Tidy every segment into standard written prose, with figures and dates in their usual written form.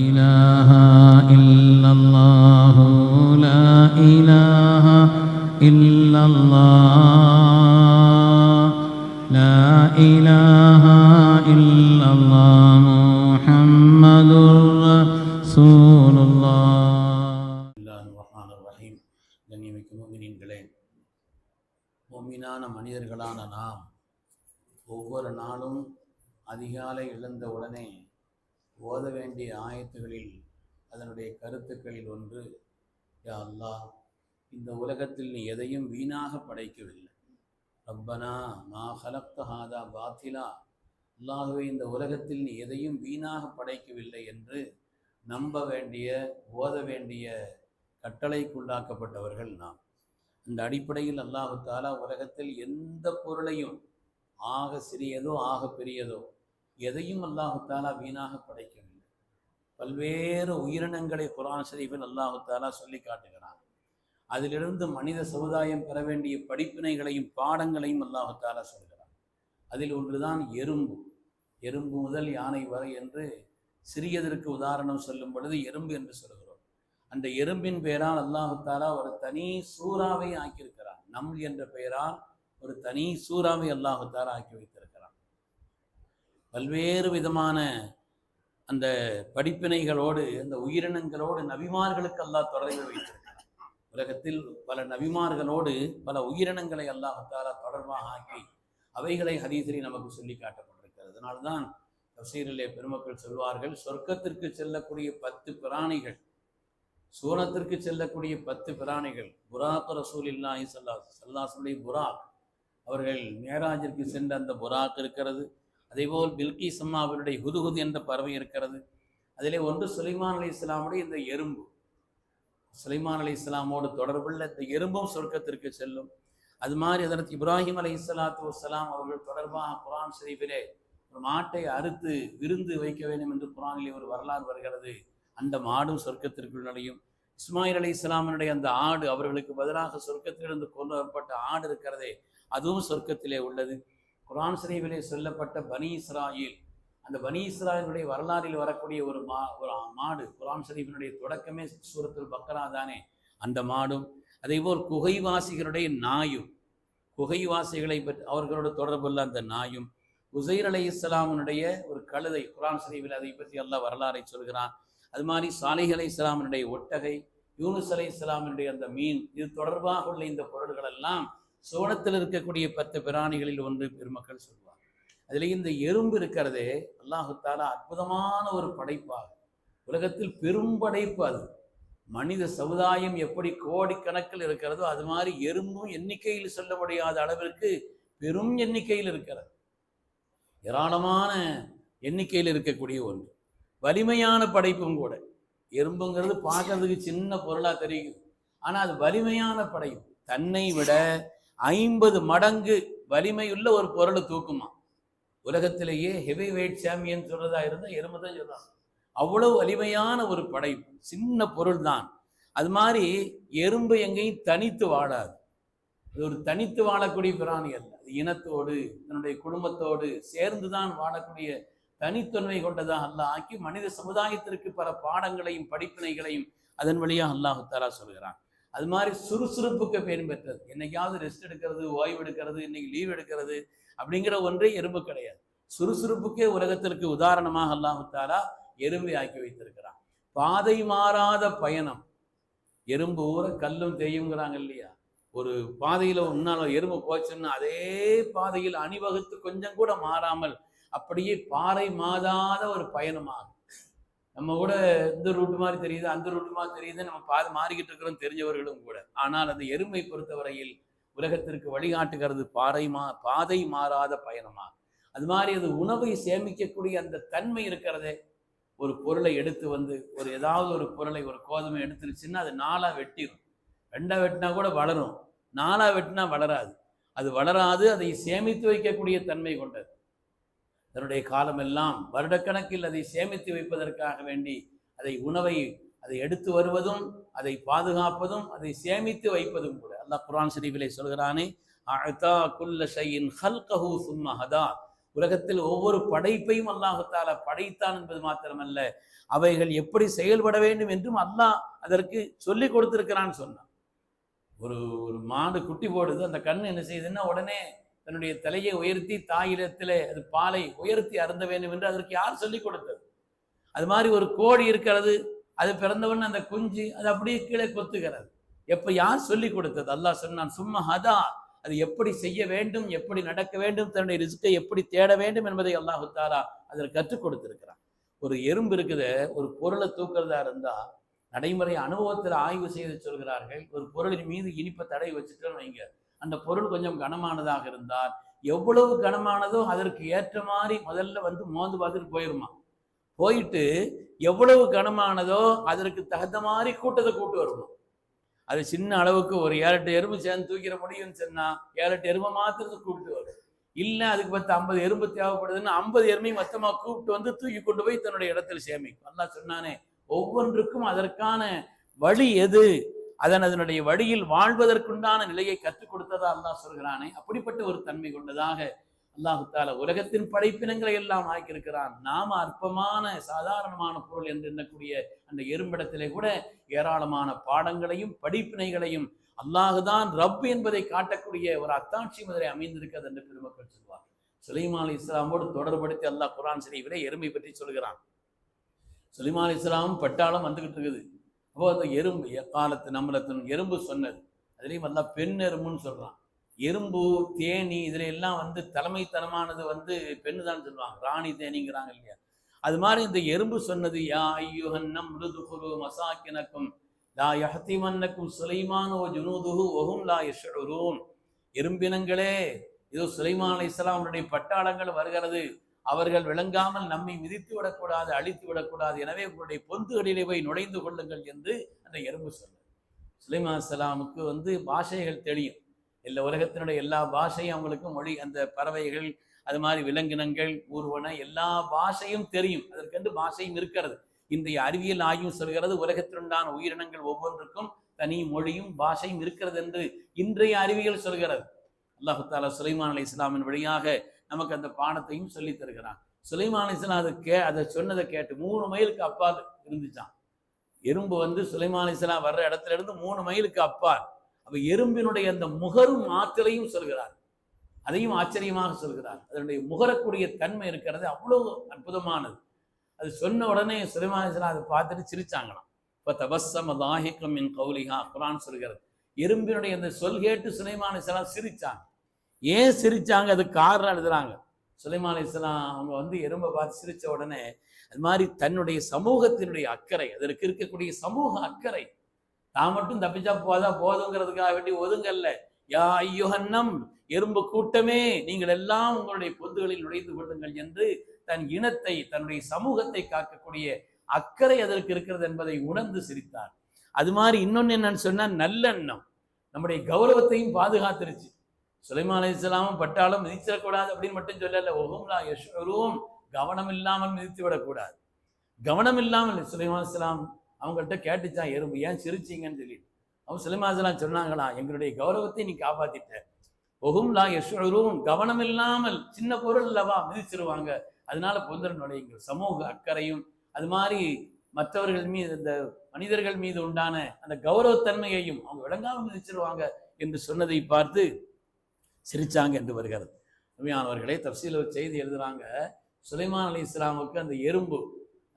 إله إلا الله لا إله إلا الله لا إله إلا الله محمد رسول الله. முஃமினான மனிதர்களான நாம் ஒவ்வொரு நாளும் அதிகாலை எழுந்த உடனே ஓத வேண்டிய ஆயத்துகளில் அதனுடைய கருத்துக்களில் ஒன்று, யா அல்லாஹ், இந்த உலகத்தில் நீ எதையும் வீணாக படைக்கவில்லை. ரப்பனா மா ஹலக்த ஹாதா பாத்திலா, அல்லாஹுவே இந்த உலகத்தில் நீ எதையும் வீணாக படைக்கவில்லை என்று நம்ப வேண்டிய ஓத வேண்டிய கட்டளைக்குள்ளாக்கப்பட்டவர்கள் நாம். இந்த அடிப்படையில் அல்லாஹு தாலா உலகத்தில் எந்த பொருளையும், ஆக சிறியதோ ஆக பெரியதோ, எதையும் அல்லாஹு தாலா வீணாக படைக்கவில்லை. பல்வேறு உயிரினங்களை குர்ஆன் ஷரீஃபில் அல்லாஹு தாலா சொல்லி காட்டுகிறான். அதிலிருந்து மனித சமுதாயம் பெற வேண்டிய படிப்பினைகளையும் பாடங்களையும் அல்லாஹு தாலா சொல்கிறான். அதில் ஒன்றுதான் எறும்பு. எறும்பு முதல் யானை வரை என்று சிறியதற்கு உதாரணம் சொல்லும் பொழுது எறும்பு என்று சொல்கிறோம். அந்த எறும்பின் பெயரால் அல்லாஹு தாலா ஒரு தனி சூறாவை ஆக்கியிருக்கிறான். நம்ல் என்ற பெயரால் ஒரு தனி சூறாவை அல்லாஹு தாலா ஆக்கி வைத்திருக்கிறான். பல்வேறு விதமான அந்த படிப்பினைகளோடு, அந்த உயிரினங்களோடு நபிமார்களுக்கு அல்லாஹ் தொடர்பு வைத்திருக்கிறான். உலகத்தில் பல நபிமார்களோடு பல உயிரினங்களை அல்லாஹு தாலா தொடர்பாக ஆக்கி அவைகளை ஹதீஸில் நமக்கு சொல்லி காட்டப்பட்டிருக்கிறது. அதனால்தான் தஃசீரிலே பெருமக்கள் சொல்வார்கள், சொர்க்கத்திற்கு செல்லக்கூடிய 10 பிராணிகள், சூனத்திற்கு செல்லக்கூடிய 10 பிராணிகள், புராக் ரசூலில்லாஹி ஸல்லல்லாஹு அலைஹி வஸல்லம் புராக், அவர்கள் மேராஜிற்கு சென்ற அந்த புராக் இருக்கிறது. அதேபோல் பில்கீஸ் அம்மா அவருடைய ஹுதுஹுது என்ற பறவை இருக்கிறது. அதிலே ஒன்று சுலைமான் அலைஹிஸ்ஸலாமுடைய இந்த எறும்பு. சுலைமான் அலைஹிஸ்ஸலாமோடு தொடர்புள்ள இந்த எறும்பும் சொர்க்கத்திற்கு செல்லும். அது மாதிரி அதற்கு இப்ராஹிம் அலைஹிஸ்ஸலாத்து வஸ்ஸலாம் அவர்கள் தொடர்பாக குர்ஆன் ஷரீஃபிலே ஒரு மாட்டை அறுத்து விருந்து வைக்க வேண்டும் என்று குர்ஆனிலே ஒரு வரலாறு வருகிறது. அந்த மாடும் சொர்க்கத்திற்குள் நுழையும். இஸ்மாயில் அலைஹிஸ்ஸலாமினுடைய அந்த ஆடு, அவர்களுக்கு பதிலாக சொர்க்கத்திலிருந்து கொண்டு வரப்பட்ட ஆடு இருக்கிறதே, அதுவும் சொர்க்கத்திலே உள்ளது. குர்ஆன் ஷரீஃபிலே சொல்லப்பட்ட பனி இஸ்ராயில், அந்த பனி இஸ்ராயிலுடைய வரலாறில் வரக்கூடிய ஒரு மாடு, குர்ஆன் ஷரீஃபினுடைய தொடக்கமே சூரத்துல் பக்ரா தானே, அந்த மாடும். அதேபோல் குகைவாசிகளுடைய நாயும், குகைவாசிகளை பற்றி அவர்களோட தொடர்புள்ள அந்த நாயும், உசைர் அலைஹிஸ்ஸலாமுடைய ஒரு கழுதை, குர்ஆன் ஷரீஃபில் அதை பற்றி அல்லாஹ் வரலாறை சொல்கிறான். அது மாதிரி சாலிஹ் அலைஹிஸ்ஸலாமினுடைய ஒட்டகை, யூனுஸ் அலைஹிஸ்ஸலாமினுடைய அந்த மீன், இது தொடர்பாக உள்ள இந்த பொருள்கள் எல்லாம் சோனத்தில் இருக்கக்கூடிய 10 பிராணிகளில் ஒன்று பெருமக்கள் சொல்வார். அதில் இந்த எறும்பு இருக்கிறதே, அல்லாஹு தாலா அற்புதமான ஒரு படைப்பாக, உலகத்தில் பெரும் படைப்பு அது. மனித சமுதாயம் எப்படி கோடிக்கணக்கில் இருக்கிறதோ அது மாதிரி எறும்பும் எண்ணிக்கையில் சொல்ல முடியாத அளவிற்கு பெரும் எண்ணிக்கையில் இருக்கிறது. ஏராளமான எண்ணிக்கையில் இருக்கக்கூடிய ஒன்று, வலிமையான படைப்பும் கூட. எறும்புங்கிறது பார்க்கறதுக்கு சின்ன பொருளாக தெரியுது, ஆனால் அது வலிமையான படைப்பு. தன்னை விட 50 மடங்கு வலிமையுள்ள ஒரு பொருளை தூக்குமா. உலகத்திலேயே ஹெவி வெயிட் சாம்பியன் சொல்றதா இருந்தால் எறும்பு தான் சொல்றாங்க. அவ்வளவு வலிமையான ஒரு படைப்பு, சின்ன பொருள் தான். அது மாதிரி எறும்பு எங்கேயும் தனித்து வாழாது. அது ஒரு தனித்து வாழக்கூடிய பிராணி அல்ல. அது இனத்தோடு, தன்னுடைய குடும்பத்தோடு சேர்ந்துதான் வாழக்கூடிய தனித்தன்மை கொண்டதாக அல்லாஹ் ஆக்கி மனித சமுதாயத்திற்கு பல பாடங்களையும் படிப்பினைகளையும் அதன் வழியாக அல்லாஹு தாலா சொல்கிறான். அது மாதிரி சுறுசுறுப்புக்கு பெயர் பெற்றது. என்னைக்காவது ரெஸ்ட் எடுக்கிறது, ஓய்வு எடுக்கிறது, இன்னைக்கு லீவ் எடுக்கிறது அப்படிங்கிற ஒன்றே எறும்பு கிடையாது. சுறுசுறுப்புக்கே உலகத்திற்கு உதாரணமாக அல்லாஹு தாலா எறும்பை ஆக்கி வைத்திருக்கிறான். பாதை மாறாத பயணம். எறும்பு ஊற கல்லும் தேயுங்கிறாங்க இல்லையா. ஒரு பாதையில முன்னால் எறும்பு போச்சுன்னா அதே பாதையில் அணிவகுத்து கொஞ்சம் கூட மாறாமல் அப்படியே பாறை மாறாத ஒரு பயணமாகும். நம்ம கூட இந்த ரூட்டு மாதிரி தெரியுது, அந்த ரூட்டு மாதிரி தெரியுது, நம்ம பாதை மாறிக்கிட்டு இருக்கிறோம் தெரிஞ்சவர்களும் கூட. ஆனால் அந்த எறும்பை பொறுத்தவரையில் உலகத்திற்கு வழிகாட்டுகிறது பாதை மாறாத பயணமாகும். அது மாதிரி அது உணவை சேமிக்கக்கூடிய அந்த தன்மை இருக்கிறதே. ஒரு பொருளை எடுத்து வந்து ஏதாவது ஒரு பொருளை, ஒரு கோதுமை எடுத்துருச்சுன்னா அது 4ஆ வெட்டிடும். 2ஆ வெட்டினா கூட வளரும், 4ஆ வெட்டினா வளராது. அது வளராது, அதை சேமித்து வைக்கக்கூடிய தன்மை கொண்டது. தன்னுடைய காலமெல்லாம் வருடக்கணக்கில் அதை சேமித்து வைப்பதற்காக வேண்டி அதை எடுத்து வருவதும், அதை பாதுகாப்பதும், அதை சேமித்து வைப்பதும் கூட. அல்லாஹ் குர்ஆன் ஷரீஃபிலே சொல்கிறானே, அஅதா குல்ல ஷைஇன் ஹல்கஹு சும்ம ஹதா, உலகத்தில் ஒவ்வொரு படைப்பையும் அல்லாஹு தஆலா படைத்தான் என்பது மாத்திரமல்ல, அவைகள் எப்படி செயல்பட வேண்டும் என்றும் அல்லாஹ் அதற்கு சொல்லி கொடுத்திருக்கிறான்னு சொன்னான். ஒரு ஒரு மாடு குட்டி போடுது, அந்த கண்ணு என்ன செய்யுதுன்னா உடனே தன்னுடைய தலையை உயர்த்தி தாயிடத்திலே அது பாலை உயர்த்தி அருந்த வேண்டும் என்று அதற்கு யார் சொல்லிக் கொடுத்தது? அது மாதிரி ஒரு கோழி இருக்கிறது, அது பிறந்தவன் அந்த குஞ்சு அது அப்படியே கீழே கொத்துகிறது. எப்ப யார் சொல்லிக் கொடுத்தது? அல்லாஹ் சொன்னான், சும்மா ஹதா, அது எப்படி செய்ய வேண்டும், எப்படி நடக்க வேண்டும், தன்னுடைய ரிஸ்கை எப்படி தேட வேண்டும் என்பதை அல்லாஹு தஆலா அதில் கற்றுக் கொடுத்திருக்கிறான். ஒரு எறும்பு இருக்குது, ஒரு பொருளை தூக்குறதா இருந்தா நடைமுறை அனுபவத்தில் ஆய்வு செய்து சொல்கிறார்கள், ஒரு பொருளின் மீது இனிப்பை தடை வச்சுட்டோன்னு வைங்க, அந்த பொருள் கொஞ்சம் கனமானதாக இருந்தால் எவ்வளவு கனமானதோ அதற்கு ஏற்ற மாதிரி முதல்ல வந்து மோந்து பார்த்துட்டு போயிருமா. போயிட்டு எவ்வளவு கனமானதோ அதற்கு தகுந்த மாதிரி கூட்டத்தை கூட்டு வருமா. அது சின்ன அளவுக்கு ஒரு 7-8 எறும்பு சேர்ந்து தூக்கிற முடியும்னு சொன்னா 7-8 எறும்பை மாத்திரத்தை கூப்பிட்டு வரும். இல்லை அதுக்கு 10-50 எறும்பு தேவைப்படுதுன்னு 50 எறும்பையும் மொத்தமாக கூப்பிட்டு வந்து தூக்கி கொண்டு போய் தன்னுடைய இடத்தில் சேமிக்கும். அல்லாஹ் சொன்னானே, ஒவ்வொன்றுக்கும் அதற்கான வழி எது, அதனுடைய வழியில் வாழ்வதற்குண்டான நிலையை கற்றுக் கொடுத்ததா அல்லாஹ் சொல்கிறானே, அப்படிப்பட்ட ஒரு தன்மை கொண்டதாக அல்லாஹு தஆலா உலகத்தின் படைப்பினங்களை எல்லாம் ஆக்கியிருக்கிறான். நாம அற்பமான சாதாரணமான பொருள் என்று எண்ணக்கூடிய அந்த எறும்பிடத்திலே கூட ஏராளமான பாடங்களையும் படிப்பினைகளையும் அல்லாஹுதான் ரப் என்பதை காட்டக்கூடிய ஒரு அத்தாட்சி முதலை அமைந்திருக்கிறது என்று பெருமக்கள் சொல்வார். சுலைமான் அலைஹிஸ்ஸலாமோடு தொடர்படுத்தி அல்லாஹ் குர்ஆன் ஷரீஃபிலே எறும்பை பற்றி சொல்கிறான். சுலைமான் அலைஹிஸ்ஸலாம் பட்டாளம் வந்துகிட்டு இருக்குது. அப்போ அந்த எறும்பு காலத்து நம்மளத்தின் எறும்பு சொன்னது, அதுலேயும் அல்லாஹ் பெண் எறும்புன்னு சொல்றான். எறும்பு தேனி இதுல எல்லாம் வந்து தலைமைத்தனமானது வந்து பெண்ணு தான் சொல்லுவாங்க, ராணி தேனிங்கிறாங்க இல்லையா. அது மாதிரி இந்த எறும்பு சொன்னது, யா ஐயுஹன் நம்ருதுகுரு மசாக்கினக்கும் லா யஹ்திமன்னக்கும் சுலைமான் வ ஜுனூதுஹு வஹும் லா யஷ்உரூன். எறும்பினங்களே, இதோ சுலைமான் அலைஹிஸ்ஸலாம் அவருடைய பட்டாளங்கள் வருகிறது, அவர்கள் விளங்காமல் நம்மை மிதித்து விடக்கூடாது, அழித்து விடக்கூடாது, எனவே உங்களுடைய பொந்துகளிலே போய் நுழைந்து கொள்ளுங்கள் என்று அந்த எறும்பு சொன்னது. சுலைமான் அலைஹிஸ்ஸலாமுக்கு வந்து பாஷைகள் தெரியும், எல்லா உலகத்தினுடைய எல்லா பாஷையும் அவங்களுக்கு மொழி, அந்த பறவைகள் அது மாதிரி விலங்கினங்கள் ஊர்வன எல்லா பாஷையும் தெரியும், அதற்கென்று பாஷையும் இருக்கிறது. இன்றைய அறிவியல் ஆய்வு சொல்கிறது, உலகத்திலுண்டான உயிரினங்கள் ஒவ்வொன்றுக்கும் தனி மொழியும் பாஷையும் இருக்கிறது என்று இன்றைய அறிவியல் சொல்கிறது. அல்லாஹு தஆலா சுலைமான் அலைஹிஸ்ஸலாமின் வழியாக நமக்கு அந்த பாடத்தையும் சொல்லி தருகிறான். சுலைமான் அலைஹிஸ்ஸலாம் அதை சொன்னதை கேட்டு 3 மைலுக்கு அப்பால் இருந்துச்சான் எறும்பு வந்து சுலைமான் அலைஹிஸ்ஸலாம் வர்ற இடத்துல இருந்து 3 மைலுக்கு அப்பால். அப்ப எறும்பினுடைய அந்த முகரும் ஆற்றலையும் சொல்கிறார், அதையும் ஆச்சரியமாக சொல்கிறார். அதனுடைய முகரக்கூடிய தன்மை இருக்கிறது அவ்வளவு அற்புதமானது. அது சொன்ன உடனே சுலைமான் அலைஹிஸ்ஸலாம் அதை பார்த்துட்டு சிரிச்சாங்களாம். இப்போ தபஸ்ஸம லாஹிகம் மின் கௌலிஹா, குர்ஆன் சொல்கிறது. எறும்பினுடைய அந்த சொல் கேட்டு சுலைமான் அலைஹிஸ்ஸலாம் சிரிச்சாங்க. ஏன் சிரிச்சாங்க, அதுக்கு காரணம் எழுதுறாங்க. சுலைமான் அலைஹிஸ்ஸலாம் அவங்க வந்து எறும்பை பார்த்து சிரிச்ச உடனே அது மாதிரி தன்னுடைய சமூகத்தினுடைய அக்கறை, அதற்கு இருக்கக்கூடிய சமூக அக்கறை, நான் மட்டும் தப்பிச்சா போதுங்கிறதுக்காக வேண்டி ஒதுங்கல்ல. யா ஐயுஹன்னம், எறும்பு கூட்டமே, நீங்கள் எல்லாம் உங்களுடைய பொந்துகளில் நுழைந்து கொள்ளுங்கள் என்று தன் இனத்தை, தன்னுடைய சமூகத்தை காக்கக்கூடிய அக்கறை அதற்கு இருக்கிறது என்பதை உணர்ந்து சிரித்தார். அது மாதிரி இன்னொன்னு என்னன்னு சொன்னா, நல்லெண்ணம் நம்முடைய கௌரவத்தையும் பாதுகாத்துருச்சு. சுலைமான் அலைஹிஸ்ஸலாமும் பட்டாலும் மிதிச்சிடக்கூடாது அப்படின்னு மட்டும் சொல்லல, வஹும் லா யஷ்உரூன், கவனம் இல்லாமல் மிதித்து விடக்கூடாது. கவனம் இல்லாமல் சுலைமான் அலைஹிஸ்ஸலாம் அவங்கள்ட்ட கேட்டுச்சான் எறும்பு, ஏன் சிரிச்சிங்கன்னு சொல்லி. அவங்க சுலைமான் அலைஹிஸ்ஸலாம் சொன்னாங்களா, எங்களுடைய கௌரவத்தை நீ காப்பாத்திட்ட. வஹும் லா யஷ்உரூன், கவனம் இல்லாமல், சின்ன பொருள் அல்லவா மிதிச்சிருவாங்க, அதனால பொந்தர நுழையுங்க. சமூக அக்கறையும் அது மாதிரி மற்றவர்கள் மீது, இந்த மனிதர்கள் மீது உண்டான அந்த கௌரவத்தன்மையையும் அவங்க விளங்காமல் மிதிச்சிருவாங்க என்று சொன்னதை பார்த்து சிரிச்சாங்க என்று வருகிறது. உண்மையானவர்களே, தஃசீல் ஒரு செய்தி எழுதுறாங்க, சுலைமான் அலைஹிஸ்ஸலாமுக்கு அந்த எறும்பு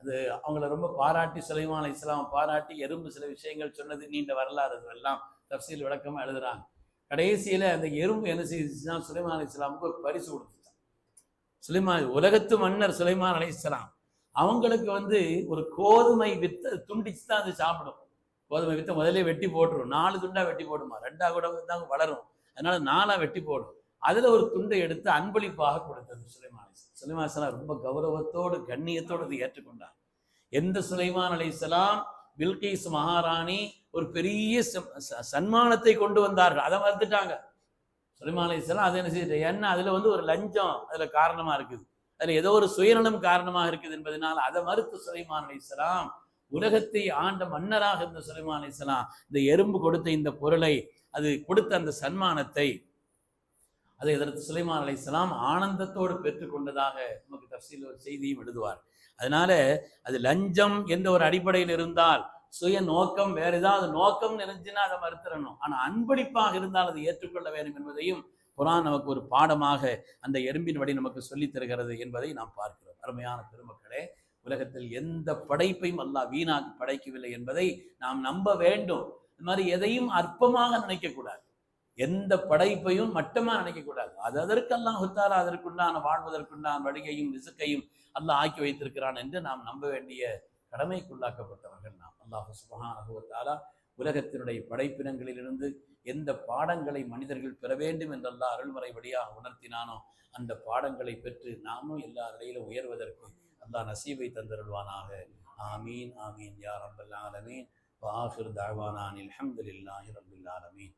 அது அவங்கள ரொம்ப பாராட்டி, சுலைமான் அலைஹிஸ்ஸலாம் பாராட்டி எறும்பு சில விஷயங்கள் சொன்னது நீண்ட வரலாறு, எல்லாம் தஃசீல் விளக்கமா எழுதுறாங்க. கடைசியில அந்த எறும்பு என்ன செய்துச்சுன்னா, சுலைமான் அலைஹிஸ்ஸலாமுக்கு ஒரு பரிசு கொடுத்துச்சான். சுலைமான் உலகத்து மன்னர் சுலைமான் அலைஹிஸ்ஸலாம் அவங்களுக்கு வந்து ஒரு கோதுமை வித்தை துண்டிச்சு தான் அது சாப்பிடும். கோதுமை வித்தை முதலே வெட்டி போட்டுரும், 4 துண்டா வெட்டி போடுமா, 2ஆ கூட தான் வளரும், அதனால 4ஆ வெட்டி போடும். அதுல ஒரு துண்டை எடுத்து அன்பளிப்பாக கொடுத்தது சுலைமான் அலைஹிஸ்ஸலாம். சுலைமான் அலைஹிஸ்ஸலாம் ரொம்ப கௌரவத்தோடு கண்ணியத்தோடு அதை ஏற்றுக்கொண்டார். எந்த சுலைமான் அலைஹிஸ்ஸலாம் பில்கீஸ் மகாராணி ஒரு பெரிய சன்மானத்தை கொண்டு வந்தார்கள், அதை மறுத்துட்டாங்க. சுலைமான் அலைஹிஸ்ஸலாம் அதை என்ன செய்ய, ஏன்னா அதுல வந்து ஒரு லஞ்சம் அதுல காரணமா இருக்குது, அதுல ஏதோ ஒரு சுயநலம் காரணமாக இருக்குது என்பதனால் அதை மறுத்து சுலைமான் அலைஹிஸ்ஸலாம் உலகத்தை ஆண்ட மன்னராக இருந்த சுலைமான் அலைஹிஸ்ஸலாம் இந்த எறும்பு கொடுத்த இந்த பொருளை, அது கொடுத்த அந்த சன்மானத்தை அதை ஹஜ்ரத் சுலைமான் அலைஹிஸ்ஸலாம் ஆனந்தத்தோடு பெற்றுக்கொண்டதாக நமக்கு தஃசீல் ஒரு செய்தியும் எழுதுவார். அதனால அது லஞ்சம் என்ற ஒரு அடிப்படையில் இருந்தால், சுய நோக்கம் வேற ஏதாவது நோக்கம் இருந்துச்சுன்னா அதை மறுத்துறணும். ஆனால் அன்பளிப்பாக இருந்தால் அதை ஏற்றுக்கொள்ள வேண்டும் என்பதையும் குர்ஆன் நமக்கு ஒரு பாடமாக அந்த எறும்பின் வழி நமக்கு சொல்லித் தருகிறது என்பதை நாம் பார்க்கிறோம். அருமையான பெருமக்களே, உலகத்தில் எந்த படைப்பையும் அல்லாஹ் வீணாக படைக்கவில்லை என்பதை நாம் நம்ப வேண்டும். இந்த மாதிரி எதையும் அற்பமாக நினைக்கக்கூடாது. எந்த படைப்பையும் மட்டமா நினைக்கக்கூடாது. அது அதற்கு அல்லாஹ் தஆலா அதற்குண்டான வாழ்வதற்குண்டான வழியையும் ரிஸ்கையும் அல்லாஹ் ஆக்கி வைத்திருக்கிறான் என்று நாம் நம்ப வேண்டிய கடமைக்குள்ளாக்கப்பட்டவர்கள் நாம். அல்லாஹ் சுப்ஹானஹு வ தஆலா உலகத்தினுடைய படைப்பினங்களிலிருந்து எந்த பாடங்களை மனிதர்கள் பெற வேண்டும் என்று அல்லாஹ் அருள்முறை வழியாக உணர்த்தினானோ அந்த பாடங்களை பெற்று நாமும் எல்லா நிலையிலும் உயர்வதற்கு அல்லாஹ் நசீபை தந்தருள்வானாக. ஆமீன் ஆமீன் யா ரப்பல் ஆலமீன். வ ஆகிர் தஅவானா அனில் ஹம்துலில்லாஹி ரப்பில் ஆலமீன்.